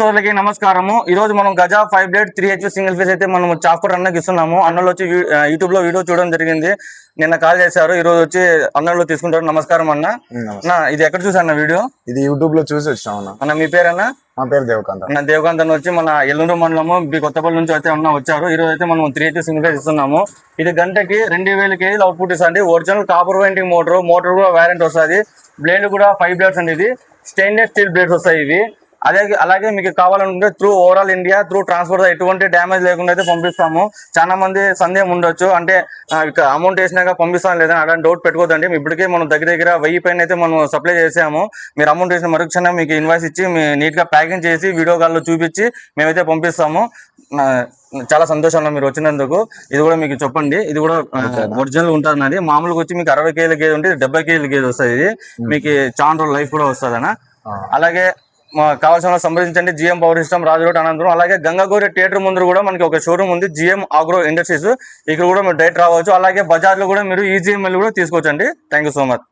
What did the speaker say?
సోదరులకి నమస్కారము. ఈ రోజు మనం Gaza 5 blade 3H single phase అయితే మనం చాపర్ అన్నకి ఇస్తున్నాము. అన్నలు వచ్చి యూట్యూబ్ లో వీడియో చూడడం జరిగింది. నిన్న కాల్ చేశారు, ఈ రోజు వచ్చి అన్నలు తీసుకుంటారు. నమస్కారం అన్న. ఇది ఎక్కడ చూసాన్న వీడియో? ఇది యూట్యూబ్ లో చూసి వచ్చాం అన్న. మీ పేరన్నా? మా పేరు దేవకాంత్ అన్న. దేవకాంత్ అన్న వచ్చి మన ఎల్లూరు మండలము కొత్తపల్లి నుంచి అయితే వచ్చారు. ఈ రోజు అయితే మనం 3H సింగిల్ ఫేస్ ఇస్తున్నాము. ఇది గంటకి 2000 కేజీలు అవుట్పుట్ ఇస్తుంది. ఒరిజినల్ కాపర్ వైండింగ్ మోటార్ కూడా వారంటీ వస్తుంది. బ్లేడ్ కూడా 5 బ్లేడ్స్ అండి. ఇది స్టెయిన్లెస్ స్టీల్ బ్లేడ్స్ వస్తాయి ఇవి. అలాగే మీకు కావాలనుకుంటే through overall India through transport ఎటువంటి డ్యామేజ్ లేకుండా అయితే పంపిస్తాము. చాలా మంది సందేహం ఉండొచ్చు, అంటే అమౌంట్ వేసినాక పంపిస్తాను లేదని అలాంటి డౌట్ పెట్టుకోదండి. ఇప్పటికే మనం దగ్గర 1000 పైన అయితే మనం సప్లై చేసాము. మీరు అమౌంట్ వేసిన మరుక్షణం మీకు ఇన్వాయిస్ ఇచ్చి నీట్ గా ప్యాకింగ్ చేసి వీడియో కాల్లో చూపించి మేమైతే పంపిస్తాము. చాలా సంతోషంగా మీరు వచ్చినందుకు. ఇది కూడా మీకు చెప్పండి, ఇది కూడా ఒరిజినల్ ఉంటుంది. అది మామూలుగా వచ్చి మీకు 60 కేజీల గేజ్ ఉంటుంది, 70 కేజీల గేజ్ వస్తుంది. ఇది మీకు చాలా రోజుల లైఫ్ కూడా వస్తుంది అన్న. అలాగే కావాల్సిన సంప్రదించండి. జిఎం పవర్ సిస్టమ్, రాజు రోడ్, అనంతపురం. అలాగే గంగాగోరి థియేటర్ ముందు కూడా మనకి ఒక షోరూమ్ ఉంది, జిఎం ఆగ్రో ఇండస్ట్రీస్. ఇక్కడ కూడా మీరు డైరెక్ట్ రావచ్చు. అలాగే బజార్ లో కూడా మీరు ఈజీఎంఎల్ కూడా తీసుకోవచ్చండి. Thank you so much.